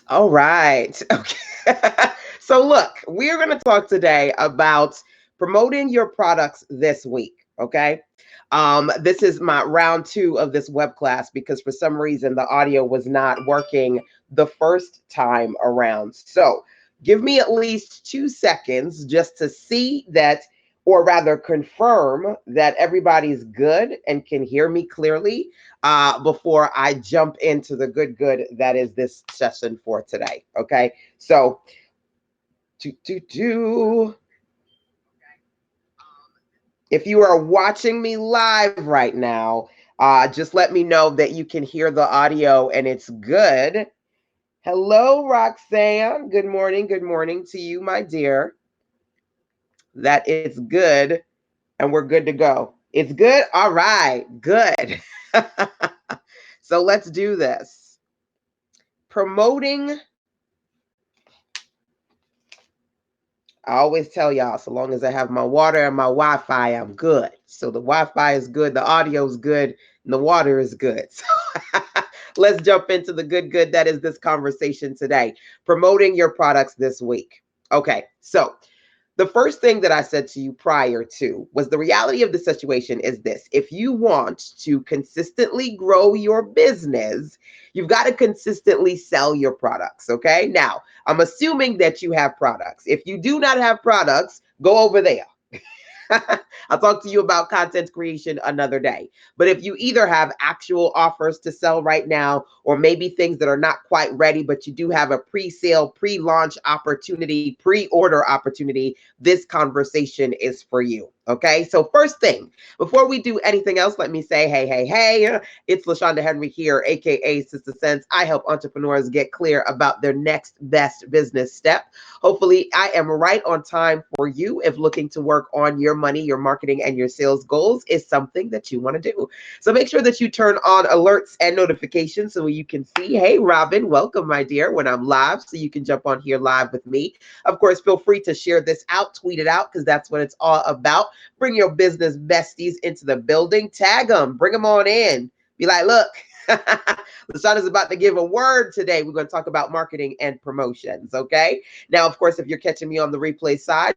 All right. Okay. So look, we're going to talk today about promoting your products this week. Okay. This is my round two of this web class because for some reason the audio was not working the first time around. So give me at least 2 seconds just to see that, or rather confirm that everybody's good and can hear me clearly before I jump into the good that is this session for today. Okay, so do if you are watching me live right now, just let me know that you can hear the audio and it's good. Hello, Roxanne. Good morning to you, my dear. That it's good and we're good to go. It's good. All right, good. So let's do this. Promoting, I always tell y'all, so long as I have my water and my Wi-Fi, I'm good. So the Wi-Fi is good, the audio is good, and the water is good. So let's jump into the good that is this conversation today. Promoting your products this week. Okay, so the first thing that I said to you prior to was the reality of the situation is this. If you want to consistently grow your business, you've got to consistently sell your products. Okay. Now, I'm assuming that you have products. If you do not have products, go over there. I'll talk to you about content creation another day. But if you either have actual offers to sell right now, or maybe things that are not quite ready, but you do have a pre sale, pre launch opportunity, pre order opportunity, this conversation is for you. Okay. So, first thing, before we do anything else, let me say, hey, it's LaShonda Henry here, AKA Sister Sense. I help entrepreneurs get clear about their next best business step. Hopefully, I am right on time for you if looking to work on your money, your marketing, and your sales goals is something that you want to do. So make sure that you turn on alerts and notifications so you can see, hey, Robin, welcome, my dear, when I'm live, so you can jump on here live with me. Of course, feel free to share this out, tweet it out, because that's what it's all about. Bring your business besties into the building, tag them, bring them on in. Be like, look, LaShonda's about to give a word today. We're going to talk about marketing and promotions, okay? Now, of course, if you're catching me on the replay side,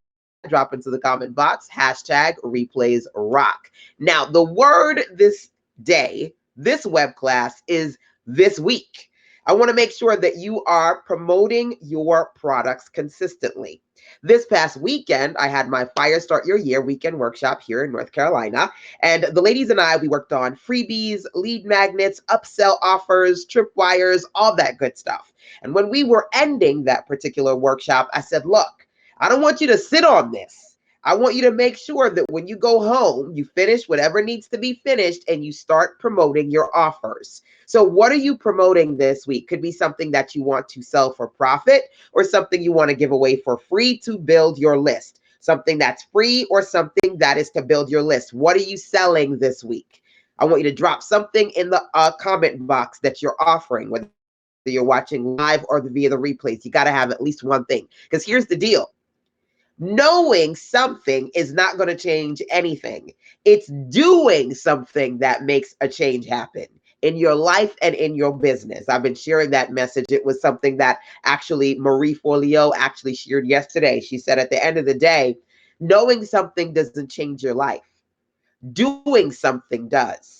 drop into the comment box, hashtag replays rock. Now, the word this day, this web class is this week. I want to make sure that you are promoting your products consistently. This past weekend, I had my Fire Start Your Year weekend workshop here in North Carolina. And the ladies and I, we worked on freebies, lead magnets, upsell offers, tripwires, all that good stuff. And when we were ending that particular workshop, I said, look, I don't want you to sit on this. I want you to make sure that when you go home, you finish whatever needs to be finished and you start promoting your offers. So, what are you promoting this week? Could be something that you want to sell for profit or something you want to give away for free to build your list. Something that's free or something that is to build your list. What are you selling this week? I want you to drop something in the comment box that you're offering, whether you're watching live or via the replays. You got to have at least one thing. Because here's the deal. Knowing something is not going to change anything. It's doing something that makes a change happen in your life and in your business. I've been sharing that message. It was something that actually Marie Forleo actually shared yesterday. She said at the end of the day, knowing something doesn't change your life. Doing something does.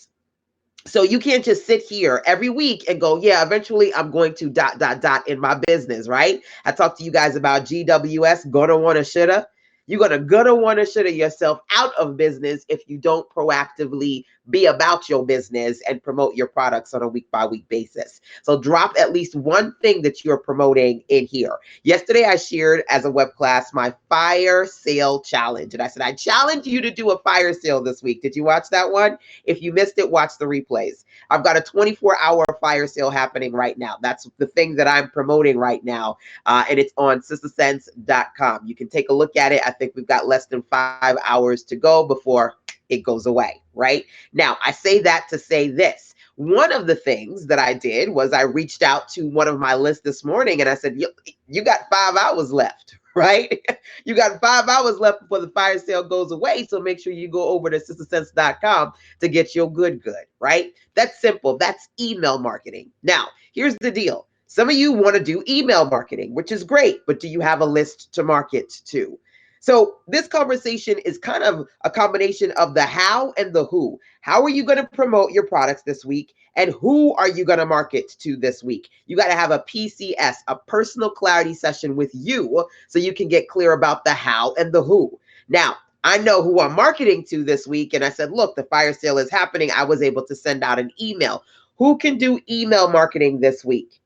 So you can't just sit here every week and go, yeah, eventually I'm going to in my business, right? I talked to you guys about GWS, gonna, wanna, shoulda. You're gonna, wanna, shoulda yourself out of business if you don't proactively be about your business and promote your products on a week by week basis. So drop at least one thing that you're promoting in here. Yesterday, I shared as a web class my fire sale challenge. And I said, I challenge you to do a fire sale this week. Did you watch that one? If you missed it, watch the replays. I've got a 24-hour fire sale happening right now. That's the thing that I'm promoting right now. And it's on sistersense.com. You can take a look at it. I think we've got less than 5 hours to go before it goes away, right? Now, I say that to say this. One of the things that I did was I reached out to one of my lists this morning and I said, you got 5 hours left, right? You got 5 hours left before the fire sale goes away. So make sure you go over to sistersense.com to get your good, right? That's simple. That's email marketing. Now, here's the deal. Some of you want to do email marketing, which is great, but do you have a list to market to? So this conversation is kind of a combination of the how and the who. How are you going to promote your products this week? And who are you going to market to this week? You got to have a PCS, a personal clarity session with you, so you can get clear about the how and the who. Now, I know who I'm marketing to this week, and I said, look, the fire sale is happening. I was able to send out an email. Who can do email marketing this week?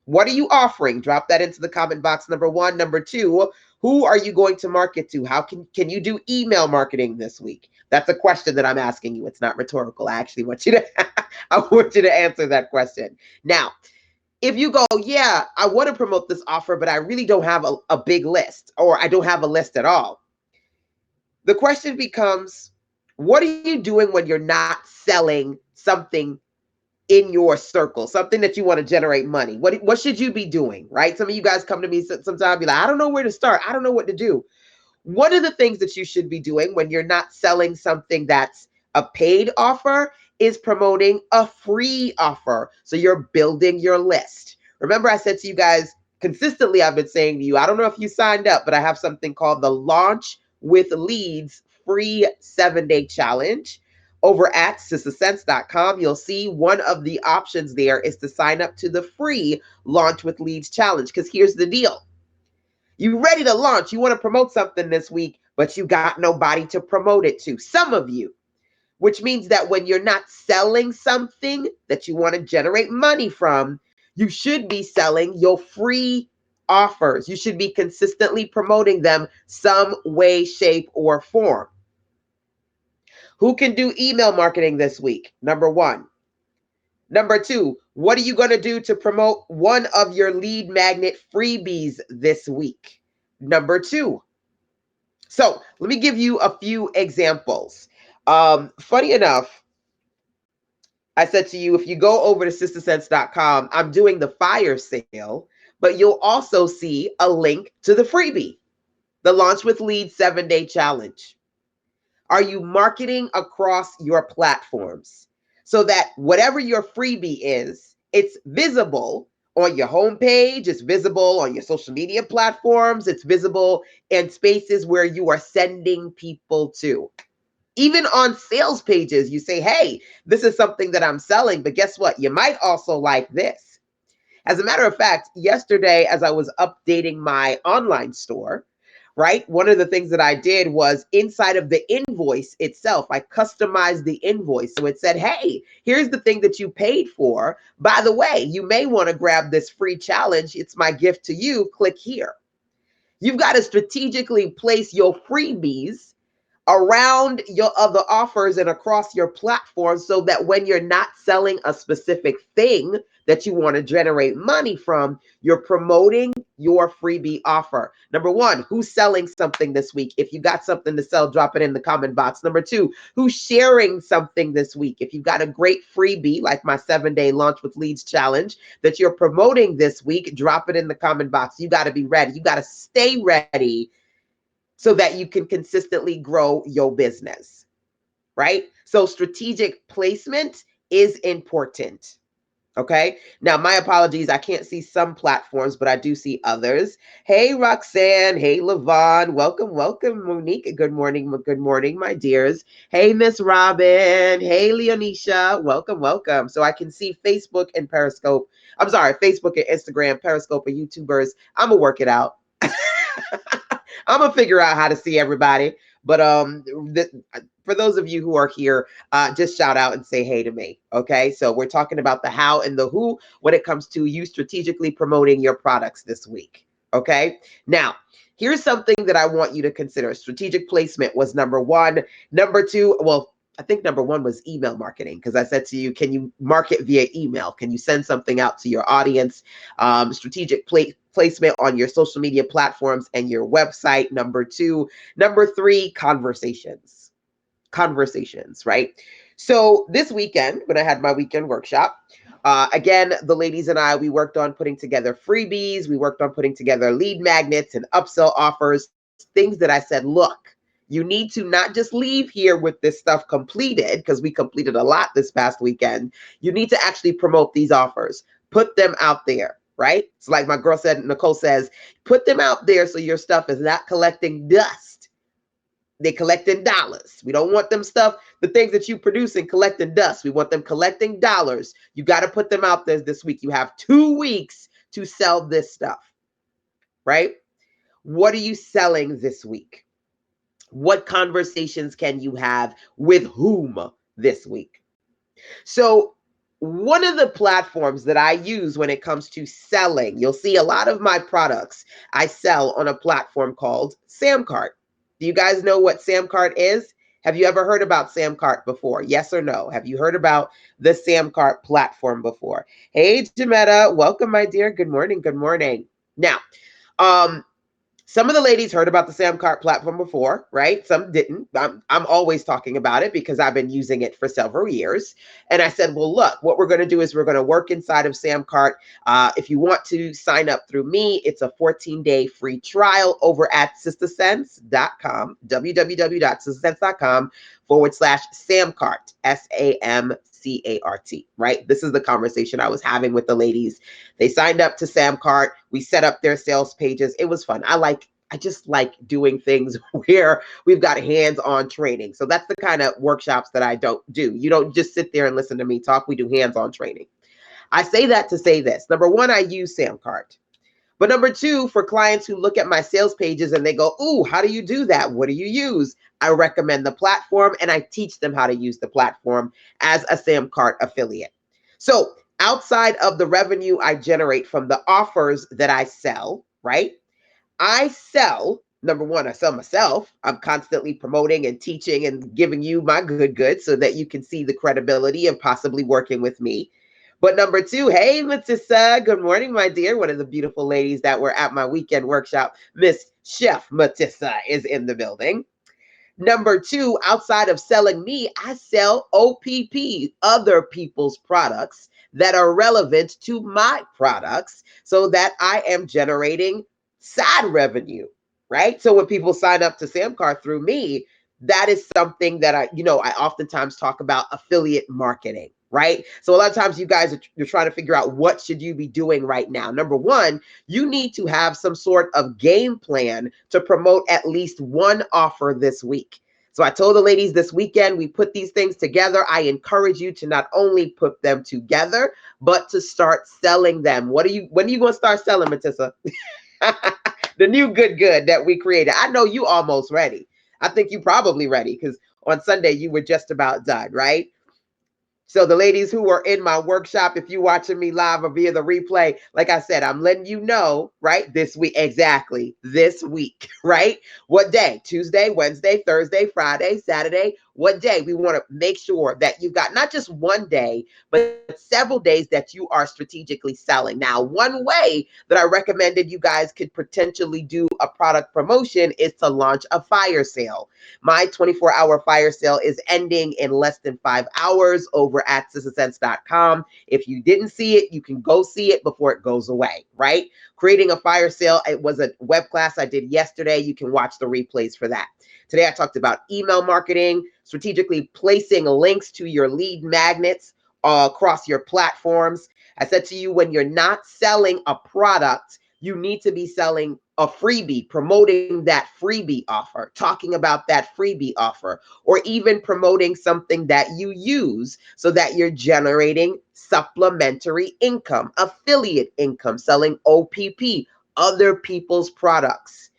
What are you offering? Drop that into the comment box, number one. Number two, who are you going to market to? How can you do email marketing this week? That's a question that I'm asking you. It's not rhetorical. I actually want you to I want you to answer that question. Now, if you go, yeah, I want to promote this offer, but I really don't have a big list, or I don't have a list at all. The question becomes, what are you doing when you're not selling something in your circle, something that you want to generate money? What should you be doing, right? Some of you guys come to me sometimes, be like, I don't know where to start. I don't know what to do. One of the things that you should be doing when you're not selling something that's a paid offer is promoting a free offer. So you're building your list. Remember, I said to you guys consistently, I've been saying to you, I don't know if you signed up, but I have something called the Launch with Leads free 7-day challenge. Over at sistasense.com, you'll see one of the options there is to sign up to the free Launch with Leads challenge. Because here's the deal. You're ready to launch. You want to promote something this week, but you got nobody to promote it to. Some of you, which means that when you're not selling something that you want to generate money from, you should be selling your free offers. You should be consistently promoting them some way, shape, or form. Who can do email marketing this week? Number one. Number two, what are you going to do to promote one of your lead magnet freebies this week? Number two. So let me give you a few examples. Funny enough, I said to you, if you go over to sistasense.com, I'm doing the fire sale, but you'll also see a link to the freebie, the Launch with Leads 7-day challenge. Are you marketing across your platforms so that whatever your freebie is, it's visible on your homepage, it's visible on your social media platforms, it's visible in spaces where you are sending people to? Even on sales pages, you say, hey, this is something that I'm selling, but guess what? You might also like this. As a matter of fact, yesterday, as I was updating my online store, right, one of the things that I did was inside of the invoice itself, I customized the invoice. So it said, hey, here's the thing that you paid for. By the way, you may want to grab this free challenge. It's my gift to you. Click here. You've got to strategically place your freebies around your other offers and across your platform so that when you're not selling a specific thing that you want to generate money from, you're promoting your freebie offer. Number one, who's selling something this week? If you got something to sell, drop it in the comment box. Number two, who's sharing something this week? If you've got a great freebie like my 7-day Launch with Leads challenge that you're promoting this week, drop it in the comment box. You got to be ready. You got to stay ready so that you can consistently grow your business, right? So strategic placement is important, okay? Now, my apologies, I can't see some platforms, but I do see others. Hey, Roxanne. Hey, Levon. Welcome, welcome, Monique. Good morning, my dears. Hey, Miss Robin. Hey, Leonisha. Welcome, welcome. So I can see Facebook and Periscope. I'm sorry, Facebook and Instagram, Periscope and YouTubers. I'm going to work it out. I'm gonna figure out how to see everybody. But for those of you who are here, just shout out and say hey to me. Okay, so we're talking about the how and the who when it comes to you strategically promoting your products this week. Okay, now here's something that I want you to consider. Strategic placement was number one. Number two, well, I think number one was email marketing, because I said to you, can you market via email? Can you send something out to your audience? Strategic placement on your social media platforms and your website. Number two. Number three, conversations, right? So this weekend, when I had my weekend workshop, again, the ladies and I, we worked on putting together freebies. We worked on putting together lead magnets and upsell offers, things that I said, look, you need to not just leave here with this stuff completed, because we completed a lot this past weekend. You need to actually promote these offers, put them out there. right? So like my girl said, Nicole says, put them out there so your stuff is not collecting dust. They collecting dollars. We don't want them stuff, the things that you producing collecting dust. We want them collecting dollars. You got to put them out there this week. You have 2 weeks to sell this stuff, right? What are you selling this week? What conversations can you have with whom this week? So one of the platforms that I use when it comes to selling, you'll see a lot of my products I sell on a platform called Samcart. Do you guys know what Samcart is? Have you ever heard about Samcart before? Yes or no? Have you heard about the Samcart platform before? Hey, Jametta, welcome, my dear. Good morning. Good morning. Now, some of the ladies heard about the Samcart platform before, right? Some didn't. I'm always talking about it because I've been using it for several years. And I said, well, look, what we're going to do is we're going to work inside of Samcart. If you want to sign up through me, it's a 14-day free trial over at sistasense.com, www.sistasense.com/Samcart, SAMCART, right? This is the conversation I was having with the ladies. They signed up to Samcart. We set up their sales pages. It was fun. I just like doing things where we've got hands-on training. So that's the kind of workshops that I don't do. You don't just sit there and listen to me talk. We do hands-on training. I say that to say this. Number one, I use Samcart. But number two, for clients who look at my sales pages and they go, ooh, how do you do that? What do you use? I recommend the platform and I teach them how to use the platform as a Samcart affiliate. So outside of the revenue I generate from the offers that I sell, right? I sell, number one, I sell myself. I'm constantly promoting and teaching and giving you my good so that you can see the credibility of possibly working with me. But number two, hey, Matissa, good morning, my dear. One of the beautiful ladies that were at my weekend workshop, Miss Chef Matissa, is in the building. Number two, outside of selling me, I sell OPP, other people's products that are relevant to my products so that I am generating side revenue, right? So when people sign up to Samcart through me, that is something that I oftentimes talk about affiliate marketing, right? So a lot of times you guys you're trying to figure out what should you be doing right now. Number one, you need to have some sort of game plan to promote at least one offer this week. So I told the ladies this weekend, we put these things together. I encourage you to not only put them together, but to start selling them. When are you going to start selling, Matissa? The new good that we created. I know you almost ready. I think you probably ready because on Sunday you were just about done, right? So the ladies who were in my workshop, if you're watching me live or via the replay, like I said, I'm letting you know, right? This week, exactly this week, right? What day? Tuesday, Wednesday, Thursday, Friday, Saturday. What day? We want to make sure that you've got not just one day, but several days that you are strategically selling. Now, one way that I recommended you guys could potentially do a product promotion is to launch a fire sale. My 24-hour fire sale is ending in less than 5 hours over at sistasense.com. If you didn't see it, you can go see it before it goes away, right? Creating a fire sale, it was a web class I did yesterday. You can watch the replays for that. Today, I talked about email marketing, strategically placing links to your lead magnets across your platforms. I said to you, when you're not selling a product, you need to be selling a freebie, promoting that freebie offer, talking about that freebie offer, or even promoting something that you use so that you're generating supplementary income, affiliate income, selling OPP, other people's products.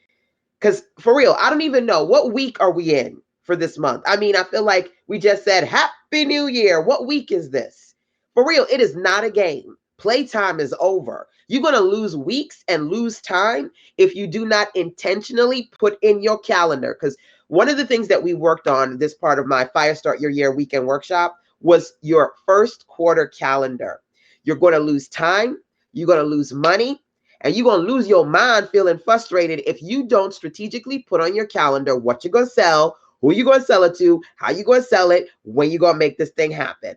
Because for real, I don't even know, what week are we in for this month? I mean, I feel like we just said Happy New Year. What week is this? For real, it is not a game. Playtime is over. You're going to lose weeks and lose time if you do not intentionally put in your calendar. Because one of the things that we worked on, this part of my Fire Start Your Year weekend workshop, was your first quarter calendar. You're going to lose time. You're going to lose money. And you're going to lose your mind feeling frustrated if you don't strategically put on your calendar what you're going to sell, who you're going to sell it to, how you're going to sell it, when you're going to make this thing happen.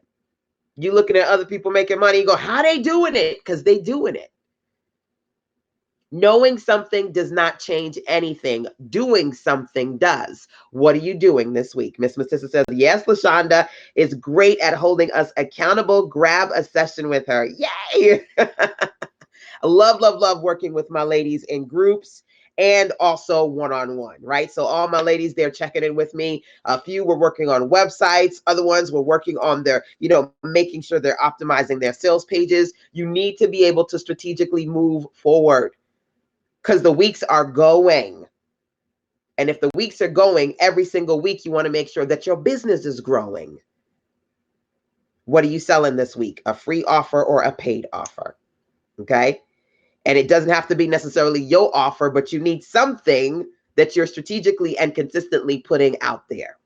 You looking at other people making money, you go, how they doing it? Because they doing it. Knowing something does not change anything. Doing something does. What are you doing this week? Miss Matissa says, yes, LaShonda is great at holding us accountable. Grab a session with her. Yay! I love working with my ladies in groups and also one-on-one, right? So all my ladies, they're checking in with me. A few were working on websites. Other ones were working on their, making sure they're optimizing their sales pages. You need to be able to strategically move forward because the weeks are going. And if the weeks are going, every single week, you want to make sure that your business is growing. What are you selling this week? A free offer or a paid offer? Okay. And it doesn't have to be necessarily your offer, but you need something that you're strategically and consistently putting out there.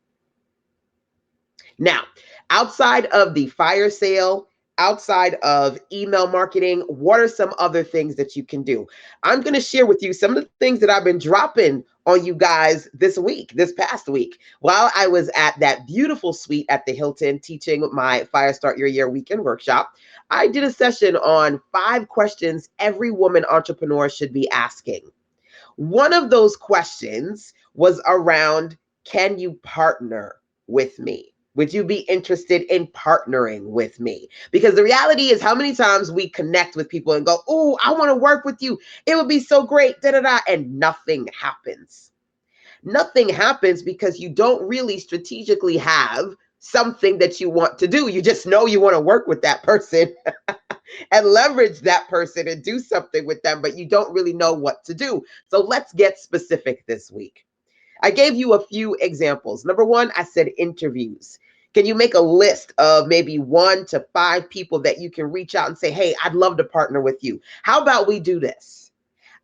Now, outside of the fire sale, outside of email marketing, what are some other things that you can do? I'm going to share with you some of the things that I've been dropping on you guys this past week, while I was at that beautiful suite at the Hilton teaching my Fire Start Your Year weekend workshop. I did a session on 5 questions every woman entrepreneur should be asking. One of those questions was around, can you partner with me? Would you be interested in partnering with me? Because the reality is, how many times we connect with people and go, oh, I want to work with you. It would be so great, and nothing happens. Nothing happens because you don't really strategically have something that you want to do. You just know you want to work with that person and leverage that person and do something with them, but you don't really know what to do. So let's get specific this week. I gave you a few examples. Number 1, I said interviews. Can you make a list of maybe 1 to 5 people that you can reach out and say, hey, I'd love to partner with you. How about we do this?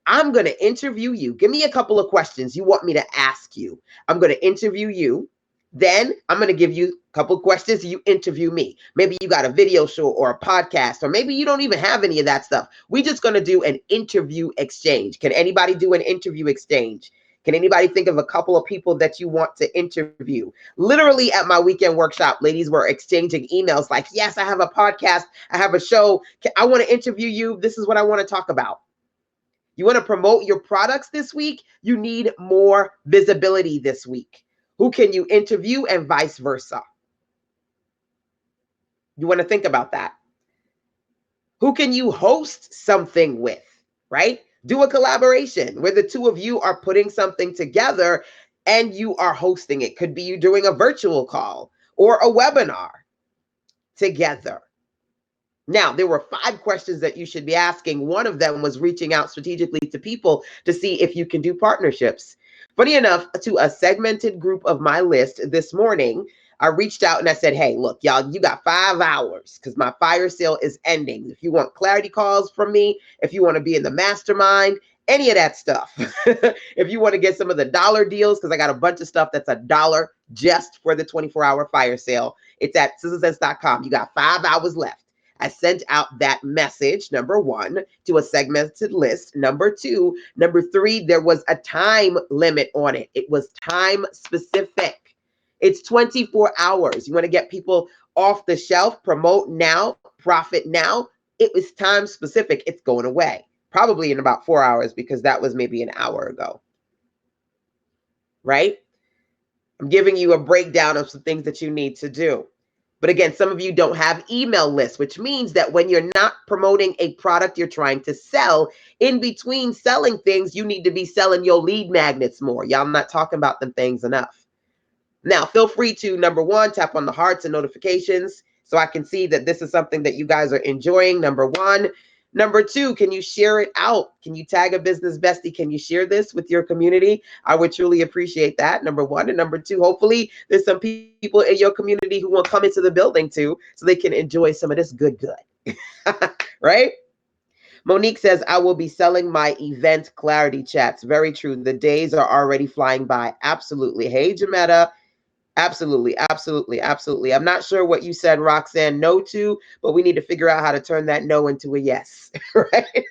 I'm going to interview you. Give me a couple of questions you want me to ask you. I'm going to interview you. Then I'm going to give you a couple of questions. You interview me. Maybe you got a video show or a podcast, or maybe you don't even have any of that stuff. We're just going to do an interview exchange. Can anybody do an interview exchange? Can anybody think of a couple of people that you want to interview? Literally at my weekend workshop, ladies were exchanging emails like, yes, I have a podcast. I have a show. I want to interview you. This is what I want to talk about. You want to promote your products this week? You need more visibility this week. Who can you interview and vice versa? You want to think about that. Who can you host something with, right? Do a collaboration where the two of you are putting something together and you are hosting it. Could be you doing a virtual call or a webinar together. Now, there were 5 questions that you should be asking. One of them was reaching out strategically to people to see if you can do partnerships. Funny enough, to a segmented group of my list this morning, I reached out and I said, hey, look, y'all, you got 5 hours because my fire sale is ending. If you want clarity calls from me, if you want to be in the mastermind, any of that stuff. If you want to get some of the dollar deals, because I got a bunch of stuff that's $1 just for the 24-hour fire sale. It's at sizzlesense.com. You got 5 hours left. I sent out that message, number 1, to a segmented list. Number 2, number 3, there was a time limit on it. It was time specific. It's 24 hours. You want to get people off the shelf, promote now, profit now. It was time specific. It's going away, probably in about 4 hours because that was maybe an hour ago, right? I'm giving you a breakdown of some things that you need to do. But again, some of you don't have email lists, which means that when you're not promoting a product you're trying to sell, in between selling things, you need to be selling your lead magnets more. Y'all, I'm not talking about them things enough. Now, feel free to, number 1, tap on the hearts and notifications so I can see that this is something that you guys are enjoying, number 1. Number 2, can you share it out? Can you tag a business bestie? Can you share this with your community? I would truly appreciate that, number 1. And number 2, hopefully there's some people in your community who will come into the building too so they can enjoy some of this good. Right? Monique says, I will be selling my event clarity chats. Very true. The days are already flying by. Absolutely. Hey, Jametta. Absolutely, absolutely, absolutely. I'm not sure what you said, Roxanne, no to, but we need to figure out how to turn that no into a yes, right?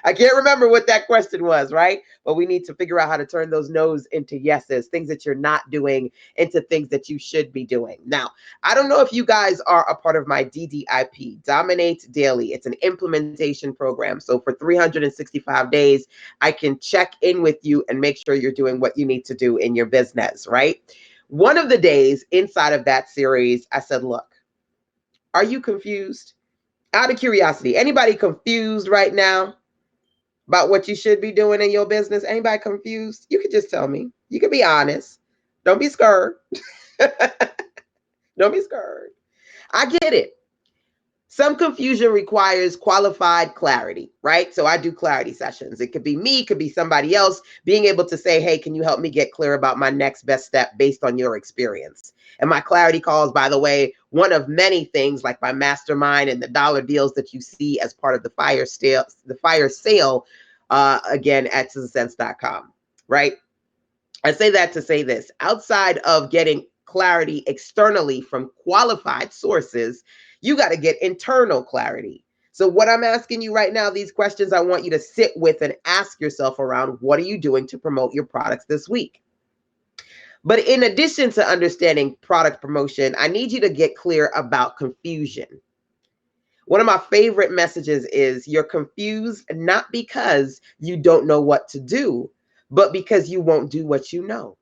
I can't remember what that question was, right? But we need to figure out how to turn those no's into yeses, things that you're not doing into things that you should be doing. Now, I don't know if you guys are a part of my DDIP, Dominate Daily. It's an implementation program. So for 365 days, I can check in with you and make sure you're doing what you need to do in your business, right? One of the days inside of that series, I said, look, are you confused? Out of curiosity, anybody confused right now about what you should be doing in your business? Anybody confused? You could just tell me. You can be honest. Don't be scared. Don't be scared. I get it. Some confusion requires qualified clarity, right? So I do clarity sessions. It could be me, it could be somebody else being able to say, hey, can you help me get clear about my next best step based on your experience? And my clarity calls, by the way, one of many things like my mastermind and the dollar deals that you see as part of the fire sale, again, at SusanSense.com, right? I say that to say this. Outside of getting clarity externally from qualified sources, you got to get internal clarity. So what I'm asking you right now, these questions I want you to sit with and ask yourself around, what are you doing to promote your products this week? But in addition to understanding product promotion, I need you to get clear about confusion. One of my favorite messages is you're confused not because you don't know what to do, but because you won't do what you know.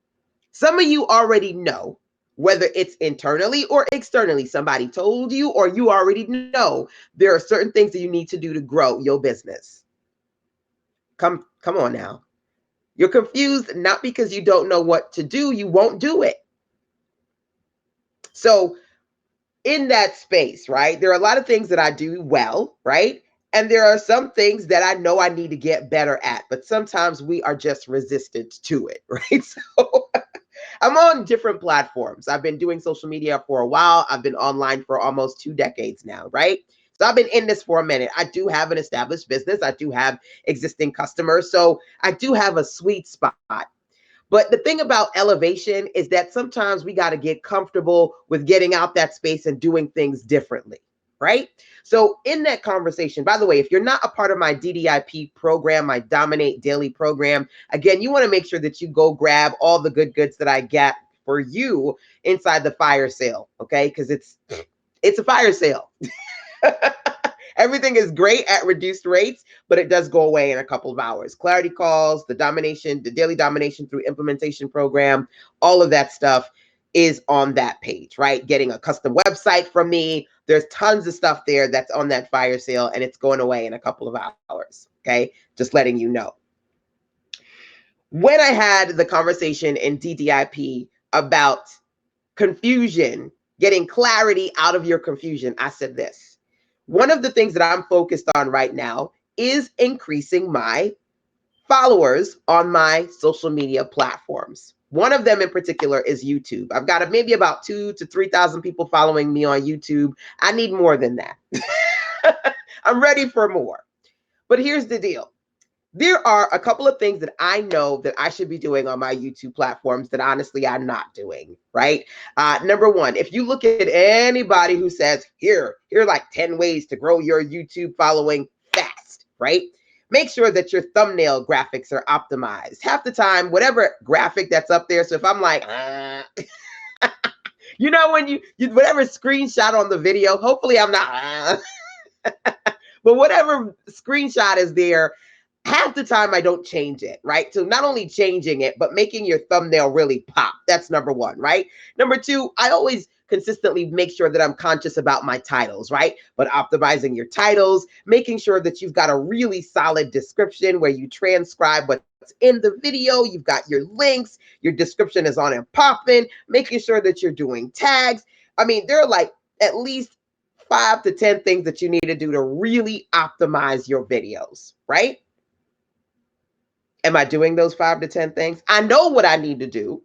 Some of you already know, whether it's internally or externally, somebody told you or you already know there are certain things that you need to do to grow your business. Come on now. You're confused not because you don't know what to do, you won't do it. So in that space, right, there are a lot of things that I do well, right? And there are some things that I know I need to get better at, but sometimes we are just resistant to it, right? So I'm on different platforms. I've been doing social media for a while. I've been online for almost 2 decades now, right? So I've been in this for a minute. I do have an established business. I do have existing customers. So I do have a sweet spot. But the thing about elevation is that sometimes we got to get comfortable with getting out that space and doing things differently, right? So in that conversation, by the way, if you're not a part of my DDIP program, my Dominate Daily program, again, you want to make sure that you go grab all the good goods that I get for you inside the fire sale, okay? Because it's a fire sale. Everything is great at reduced rates, but it does go away in a couple of hours. Clarity calls, the daily domination through implementation program, all of that stuff is on that page, right? Getting a custom website from me. There's tons of stuff there that's on that fire sale, and it's going away in a couple of hours, okay? Just letting you know. When I had the conversation in DDIP about confusion, getting clarity out of your confusion, I said this. One of the things that I'm focused on right now is increasing my followers on my social media platforms. One of them in particular is YouTube. I've got maybe about 2,000 to 3,000 people following me on YouTube. I need more than that. I'm ready for more. But here's the deal. There are a couple of things that I know that I should be doing on my YouTube platforms that honestly I'm not doing, right? Number one, if you look at anybody who says, here are like 10 ways to grow your YouTube following fast, right? Make sure that your thumbnail graphics are optimized. Half the time, whatever graphic that's up there, so if I'm like, you know, when you whatever screenshot on the video, hopefully I'm not, but whatever screenshot is there, half the time I don't change it, right? So not only changing it, but making your thumbnail really pop. That's number one, right? Number two, I always consistently make sure that I'm conscious about my titles, right? But optimizing your titles, making sure that you've got a really solid description where you transcribe what's in the video, you've got your links, your description is on and popping, making sure that you're doing tags. I mean, there are like at least 5 to 10 things that you need to do to really optimize your videos, right? Am I doing those 5 to 10 things? I know what I need to do.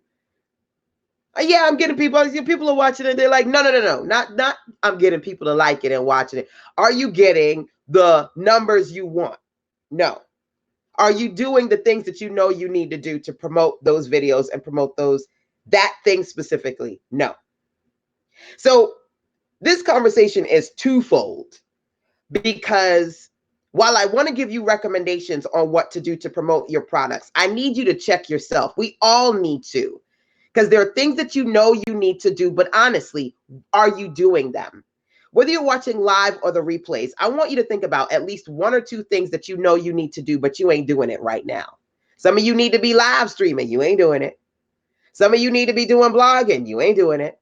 Yeah, I'm getting people are watching it. They're like, no, not I'm getting people to like it and watching it. Are you getting the numbers you want? No. Are you doing the things that you know you need to do to promote those videos and promote that thing specifically? No. So this conversation is twofold because while I want to give you recommendations on what to do to promote your products, I need you to check yourself. We all need to, because there are things that you know you need to do, but honestly, are you doing them? Whether you're watching live or the replays, I want you to think about at least 1 or 2 things that you know you need to do, but you ain't doing it right now. Some of you need to be live streaming. You ain't doing it. Some of you need to be doing blogging. You ain't doing it.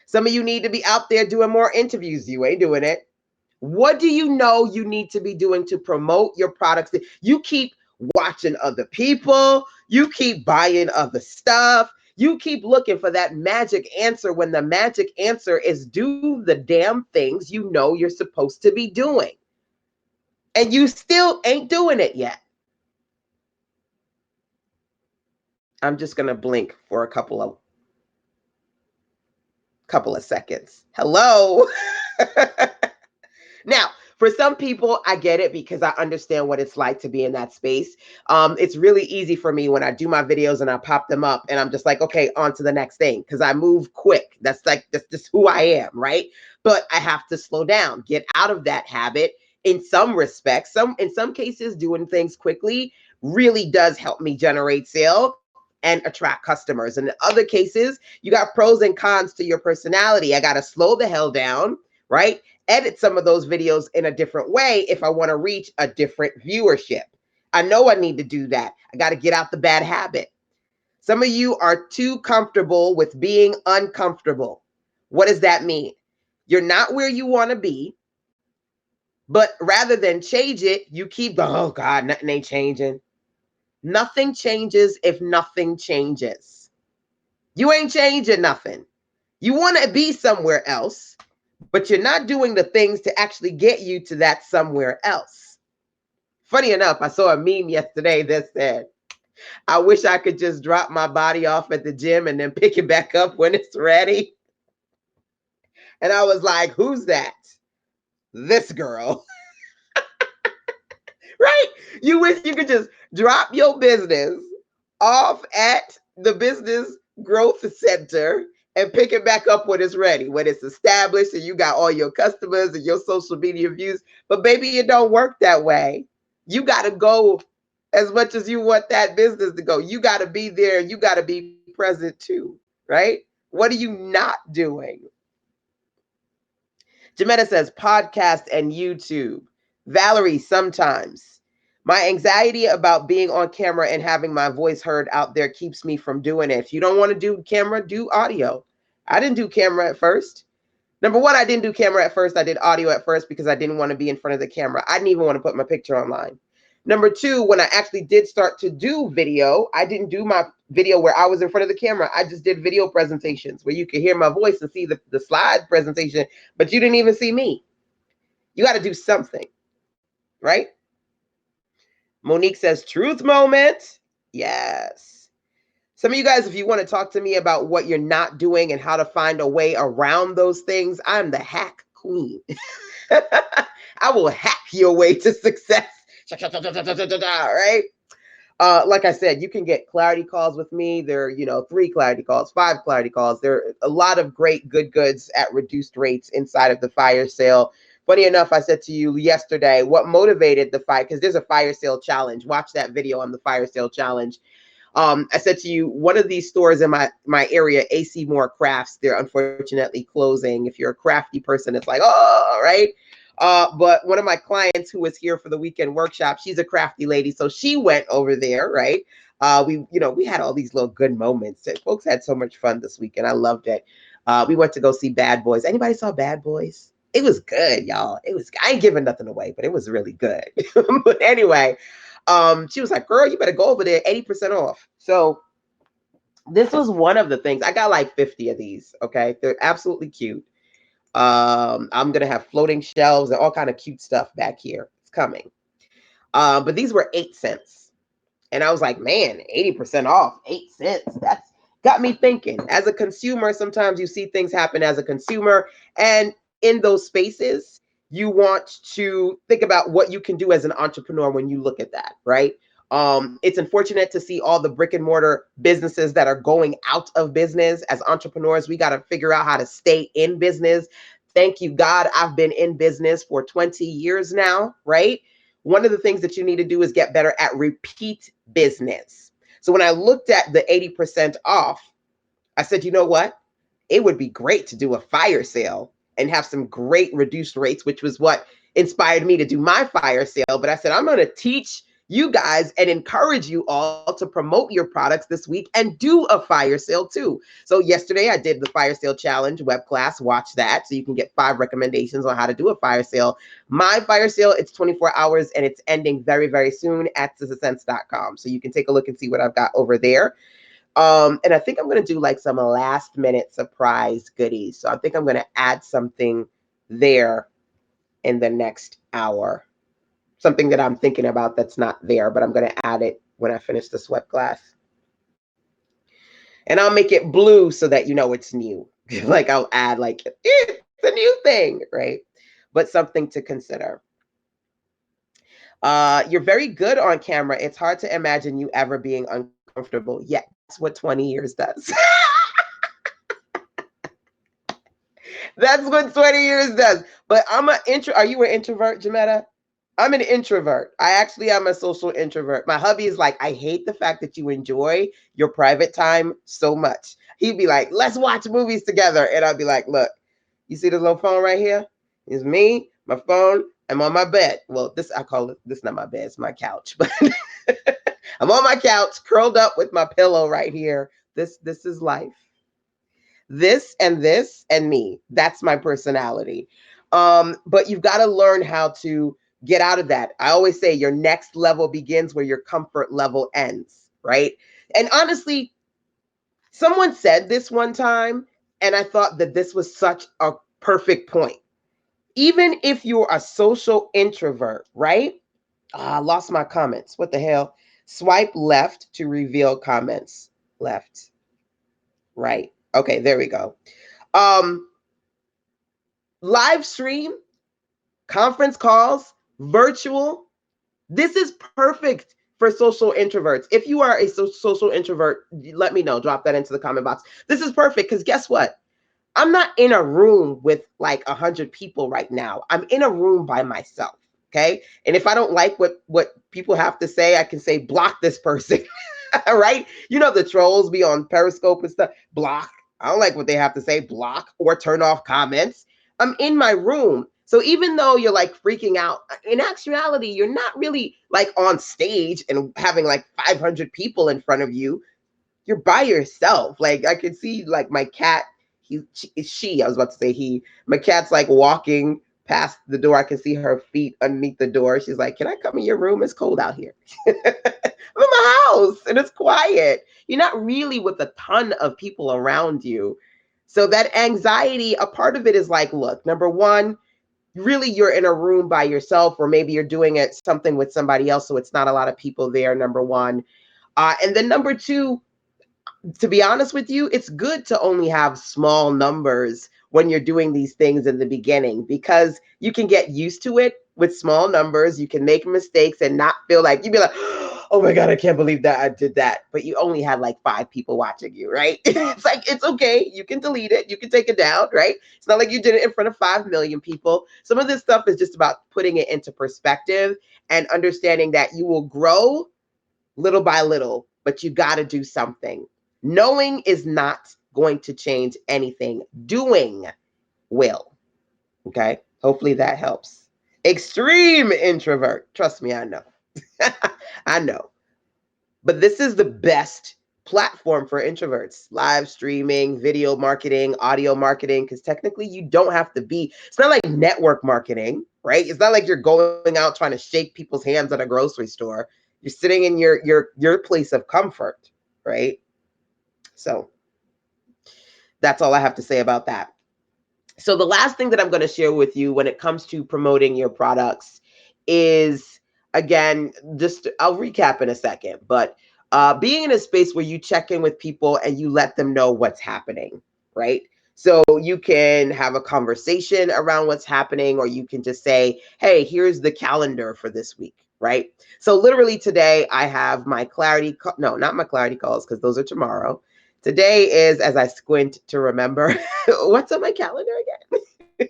Some of you need to be out there doing more interviews. You ain't doing it. What do you know you need to be doing to promote your products? You keep watching other people, you keep buying other stuff, you keep looking for that magic answer when the magic answer is do the damn things you know you're supposed to be doing. And you still ain't doing it yet. I'm just going to blink for a couple of seconds. Hello. Now, for some people, I get it because I understand what it's like to be in that space. It's really easy for me when I do my videos and I pop them up and I'm just like, okay, on to the next thing because I move quick. That's just who I am, right? But I have to slow down, get out of that habit in some respects. In some cases, doing things quickly really does help me generate sale and attract customers. And in other cases, you got pros and cons to your personality. I got to slow the hell down, right? Edit some of those videos in a different way if I want to reach a different viewership. I know I need to do that. I got to get out the bad habit. Some of you are too comfortable with being uncomfortable. What does that mean? You're not where you want to be, but rather than change it, you keep going, oh God, nothing ain't changing. Nothing changes if nothing changes. You ain't changing nothing. You want to be somewhere else, but you're not doing the things to actually get you to that somewhere else. Funny enough, I saw a meme yesterday that said, I wish I could just drop my body off at the gym and then pick it back up when it's ready. And I was like, who's that? This girl. Right? You wish you could just drop your business off at the business growth center and pick it back up when it's ready, when it's established and you got all your customers and your social media views. But baby, it don't work that way. You got to go as much as you want that business to go. You got to be there. You got to be present too, right? What are you not doing? Jametta says podcast and YouTube. Valerie, sometimes. My anxiety about being on camera and having my voice heard out there keeps me from doing it. If you don't want to do camera, do audio. I didn't do camera at first. Number one, I didn't do camera at first. I did audio at first because I didn't want to be in front of the camera. I didn't even want to put my picture online. Number two, when I actually did start to do video, I didn't do my video where I was in front of the camera. I just did video presentations where you could hear my voice and see the slide presentation, but you didn't even see me. You got to do something, right? Monique says, truth moment. Yes. Some of you guys, if you want to talk to me about what you're not doing and how to find a way around those things, I'm the hack queen. I will hack your way to success. Right? Like I said, you can get clarity calls with me. There are, 3 clarity calls, 5 clarity calls. There are a lot of great goods at reduced rates inside of the fire sale. Funny enough, I said to you yesterday, what motivated the fire, because there's a fire sale challenge. Watch that video on the fire sale challenge. I said to you, one of these stores in my area, AC Moore Crafts, they're unfortunately closing. If you're a crafty person, it's like, oh, right? But one of my clients who was here for the weekend workshop, she's a crafty lady. So she went over there, right? We had all these little good moments. Folks had so much fun this weekend. I loved it. We went to go see Bad Boys. Anybody saw Bad Boys? It was good, y'all. I ain't giving nothing away, but it was really good. But anyway, she was like, girl, you better go over there, 80% off. So this was one of the things. I got like 50 of these, okay? They're absolutely cute. I'm going to have floating shelves and all kind of cute stuff back here. It's coming. But these were 8 cents. And I was like, man, 80% off, 8 cents. That's got me thinking. As a consumer, sometimes you see things happen as a consumer. And in those spaces, you want to think about what you can do as an entrepreneur when you look at that, right? It's unfortunate to see all the brick and mortar businesses that are going out of business. As entrepreneurs, we got to figure out how to stay in business. Thank you, God. I've been in business for 20 years now, right? One of the things that you need to do is get better at repeat business. So when I looked at the 80% off, I said, you know what? It would be great to do a fire sale and have some great reduced rates, which was what inspired me to do my fire sale. But I said, I'm going to teach you guys and encourage you all to promote your products this week and do a fire sale too. So yesterday I did the fire sale challenge web class. Watch that so you can get 5 recommendations on how to do a fire sale. My fire sale, it's 24 hours and it's ending very, very soon at sistasense.com. So you can take a look and see what I've got over there. And I think I'm going to do like some last minute surprise goodies. So I think I'm going to add something there in the next hour. Something that I'm thinking about that's not there, but I'm going to add it when I finish the sweat class. And I'll make it blue so that you know it's new. Like I'll add like, it's a new thing, right? But something to consider. You're very good on camera. It's hard to imagine you ever being uncomfortable. Yeah, that's what 20 years does. That's what 20 years does. But I'm an intro. Are you an introvert, Jametta? I'm an introvert. I actually am a social introvert. My hubby is like, I hate the fact that you enjoy your private time so much. He'd be like, let's watch movies together. And I'd be like, look, you see this little phone right here? It's me, my phone. I'm on my bed. Well, this, I call it, this is not my bed, it's my couch. But I'm on my couch, curled up with my pillow right here. This is life. This and me. That's my personality. But you've got to learn how to get out of that. I always say your next level begins where your comfort level ends, right? And honestly, someone said this one time, and I thought that this was such a perfect point. Even if you're a social introvert, right? I lost my comments. What the hell? Swipe left to reveal comments. Left. Right. Okay, there we go. Live stream, conference calls, virtual. This is perfect for social introverts. If you are a social introvert, let me know. Drop that into the comment box. This is perfect because guess what? I'm not in a room with like 100 people right now. I'm in a room by myself. Okay. And if I don't like what people have to say, I can say, block this person. Right? You know, the trolls be on Periscope and stuff. Block. I don't like what they have to say. Block or turn off comments. I'm in my room. So even though you're like freaking out, in actuality, you're not really like on stage and having like 500 people in front of you. You're by yourself. Like I can see like my cat, I was about to say he, my cat's like walking past the door. I can see her feet underneath the door. She's like, can I come in your room? It's cold out here. I'm in my house and it's quiet. You're not really with a ton of people around you. So that anxiety, a part of it is like, look, number one, really you're in a room by yourself, or maybe you're doing it something with somebody else. So it's not a lot of people there, number one. And then number two, to be honest with you, it's good to only have small numbers when you're doing these things in the beginning, because you can get used to it with small numbers. You can make mistakes and not feel like you'd be like, oh my God, I can't believe that I did that. But you only had like 5 people watching you, right? It's like, it's okay. You can delete it. You can take it down, right? It's not like you did it in front of 5 million people. Some of this stuff is just about putting it into perspective and understanding that you will grow little by little, but you got to do something. Knowing is not going to change anything. Doing will. Okay. Hopefully that helps. Extreme introvert. Trust me, I know. I know. But this is the best platform for introverts. Live streaming, video marketing, audio marketing, because technically you don't have to be, it's not like network marketing, right? It's not like you're going out trying to shake people's hands at a grocery store. You're sitting in your place of comfort, right? So that's all I have to say about that. So the last thing that I'm going to share with you when it comes to promoting your products is, again, just I'll recap in a second, but being in a space where you check in with people and you let them know what's happening, right? So you can have a conversation around what's happening, or you can just say, hey, here's the calendar for this week, right? So literally today I have my clarity, no, not my clarity calls, because those are tomorrow. Today is, as I squint to remember, what's on my calendar again?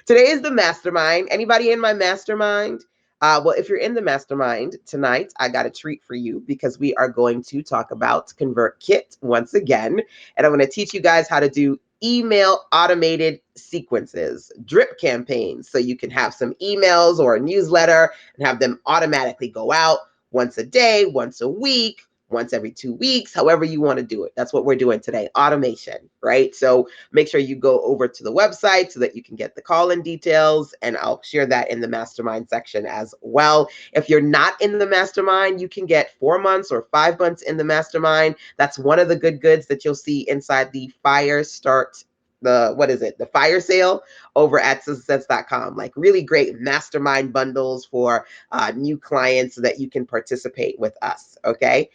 Today is the mastermind. Anybody in my mastermind? Well, if you're in the mastermind tonight, I got a treat for you, because we are going to talk about ConvertKit once again. And I'm going to teach you guys how to do email automated sequences, drip campaigns. So you can have some emails or a newsletter and have them automatically go out once a day, once a week, once every 2 weeks, however you want to do it. That's what we're doing today, automation, right? So make sure you go over to the website so that you can get the call-in details, and I'll share that in the mastermind section as well. If you're not in the mastermind, you can get 4 months or 5 months in the mastermind. That's one of the good goods that you'll see inside the Fire Start, the fire sale over at sistasense.com. Like really great mastermind bundles for new clients so that you can participate with us. Okay.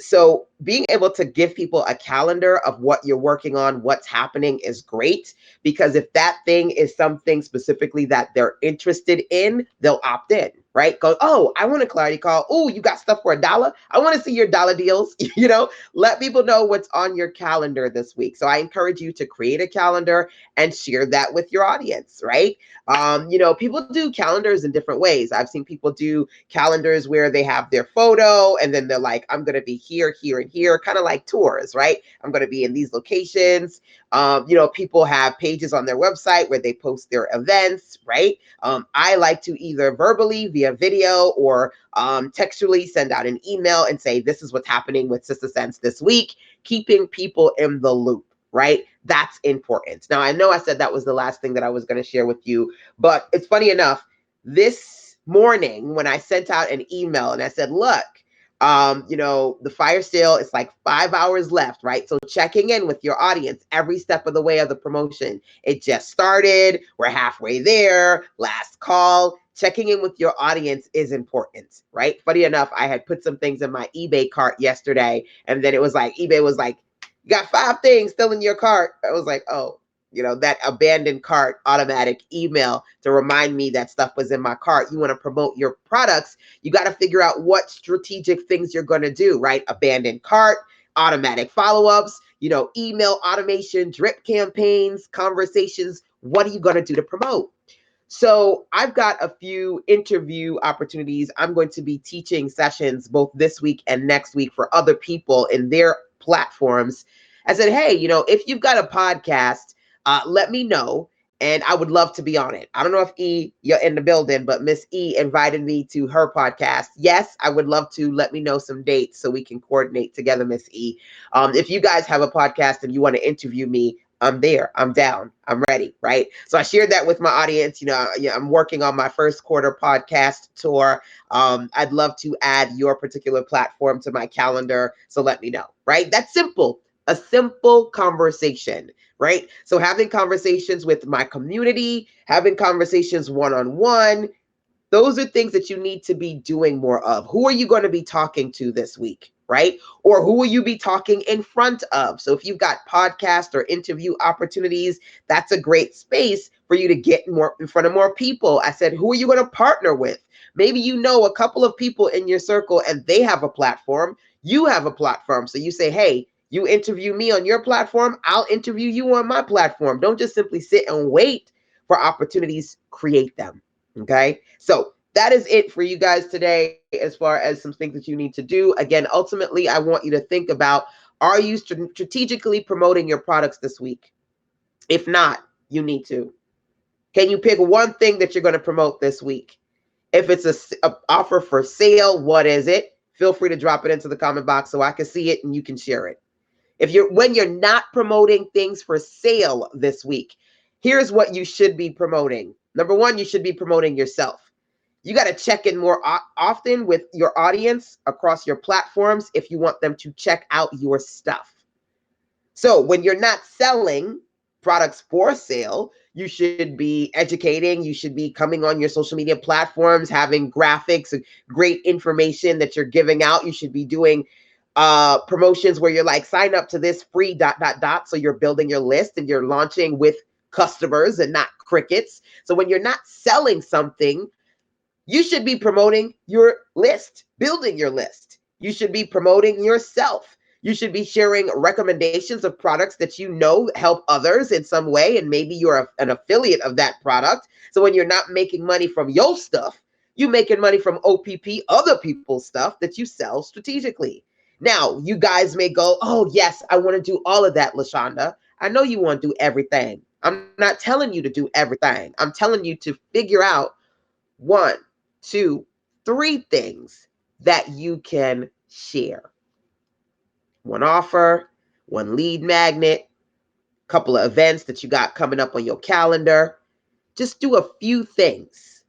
So being able to give people a calendar of what you're working on, what's happening is great, because if that thing is something specifically that they're interested in, they'll opt in, right? Go, oh, I want a clarity call. Oh, you got stuff for $1. I want to see your dollar deals. Let people know what's on your calendar this week. So I encourage you to create a calendar and share that with your audience, right? People do calendars in different ways. I've seen people do calendars where they have their photo and then they're like, I'm going to be here, here, and here, kind of like tours, right? I'm going to be in these locations. People have pages on their website where they post their events, right? I like to either verbally via video or textually send out an email and say, this is what's happening with Sister Sense this week, keeping people in the loop, right? That's important. Now, I know I said that was the last thing that I was going to share with you, but it's funny enough, this morning when I sent out an email and I said, look, the fire sale is like 5 hours left, right? So checking in with your audience every step of the way of the promotion. It just started. We're halfway there. Last call. Checking in with your audience is important, right? Funny enough, I had put some things in my eBay cart yesterday, and then it was like, eBay was like, you got 5 things still in your cart. I was like, oh, that abandoned cart automatic email to remind me that stuff was in my cart. You want to promote your products, you got to figure out what strategic things you're going to do, right? Abandoned cart, automatic follow-ups, email automation, drip campaigns, conversations. What are you going to do to promote? So I've got a few interview opportunities. I'm going to be teaching sessions both this week and next week for other people in their platforms. I said, hey, if you've got a podcast, let me know, and I would love to be on it. I don't know if you're in the building, but Miss E invited me to her podcast. Yes, I would love to. Let me know some dates so we can coordinate together, Miss E. If you guys have a podcast and you want to interview me, I'm there. I'm down. I'm ready. Right. So I shared that with my audience. I'm working on my first quarter podcast tour. I'd love to add your particular platform to my calendar. So let me know. Right. That's simple. A simple conversation. Right. So having conversations with my community, having conversations one-on-one, those are things that you need to be doing more of. Who are you going to be talking to this week, right? Or who will you be talking in front of? So if you've got podcast or interview opportunities, that's a great space for you to get more in front of more people. I said, who are you going to partner with? Maybe a couple of people in your circle and they have a platform. You have a platform. So you say, hey, you interview me on your platform, I'll interview you on my platform. Don't just simply sit and wait for opportunities, create them. Okay, so that is it for you guys today as far as some things that you need to do. Again, ultimately, I want you to think about, are you strategically promoting your products this week? If not, you need to. Can you pick one thing that you're going to promote this week? If it's a offer for sale, what is it? Feel free to drop it into the comment box so I can see it and you can share it. When you're not promoting things for sale this week, here's what you should be promoting. Number one, you should be promoting yourself. You got to check in more often with your audience across your platforms if you want them to check out your stuff. So when you're not selling products for sale, you should be educating. You should be coming on your social media platforms, having graphics and great information that you're giving out. You should be doing promotions where you're like, sign up to this free ... So you're building your list and you're launching with customers and not crickets. So when you're not selling something, you should be promoting your list, building your list. You should be promoting yourself. You should be sharing recommendations of products that help others in some way, and maybe you're an affiliate of that product. So when you're not making money from your stuff, you're making money from OPP, other people's stuff that you sell strategically. Now, you guys may go, oh, yes, I want to do all of that, LaShonda. I know you want to do everything. I'm not telling you to do everything. I'm telling you to figure out 1, 2, 3 things that you can share. 1 offer, 1 lead magnet, couple of events that you got coming up on your calendar. Just do a few things.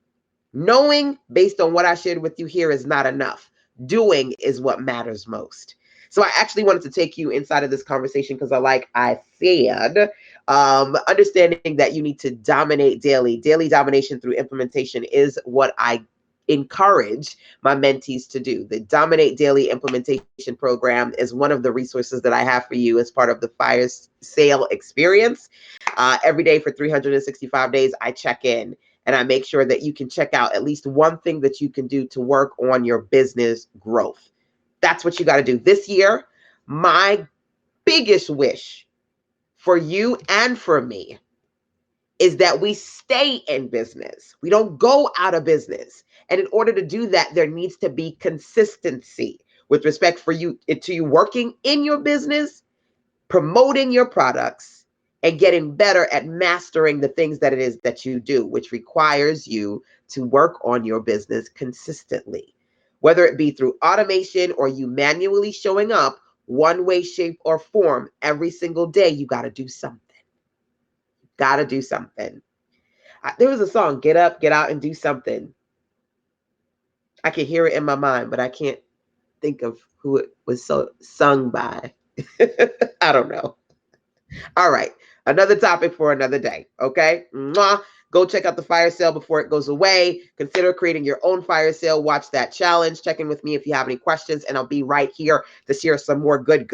Knowing based on what I shared with you here is not enough. Doing is what matters most. So I actually wanted to take you inside of this conversation because I said, understanding that you need to dominate daily. Daily domination through implementation is what I encourage my mentees to do. The Dominate Daily Implementation Program is one of the resources that I have for you as part of the fire sale experience. Every day for 365 days, I check in and I make sure that you can check out at least one thing that you can do to work on your business growth. That's what you got to do. This year, my biggest wish for you and for me is that we stay in business. We don't go out of business. And in order to do that, there needs to be consistency with respect for you to you working in your business, promoting your products, and getting better at mastering the things that it is that you do, which requires you to work on your business consistently. Whether it be through automation or you manually showing up one way, shape, or form every single day, you got to do something. Got to do something. There was a song, Get Up, Get Out, and Do Something. I can hear it in my mind, but I can't think of who it was sung by. I don't know. All right. Another topic for another day. Okay. Mwah. Go check out the fire sale before it goes away. Consider creating your own fire sale. Watch that challenge. Check in with me if you have any questions, and I'll be right here to share some more good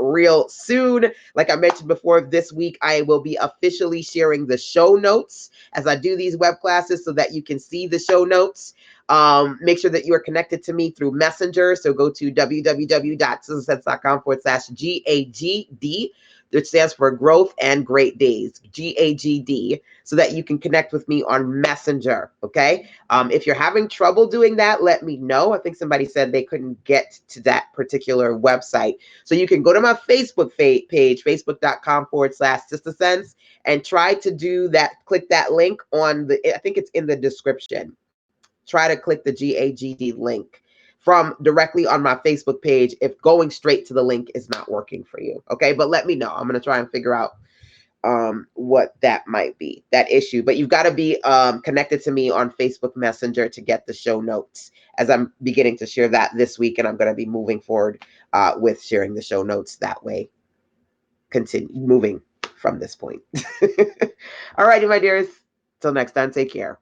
real soon. Like I mentioned before, this week I will be officially sharing the show notes as I do these web classes so that you can see the show notes. Make sure that you are connected to me through Messenger. So go to www.sizzlesense.com/GAGD, which stands for Growth and Great Days, GAGD, so that you can connect with me on Messenger, okay? If you're having trouble doing that, let me know. I think somebody said they couldn't get to that particular website. So you can go to my Facebook page, facebook.com/SisterSense, and try to do that, click that link on I think it's in the description. Try to click the GAGD link from directly on my Facebook page if going straight to the link is not working for you. Okay, but let me know. I'm going to try and figure out what that might be, that issue. But you've got to be connected to me on Facebook Messenger to get the show notes, as I'm beginning to share that this week, and I'm going to be moving forward with sharing the show notes that way. Continue moving from this point. All righty, my dears. Till next time, take care.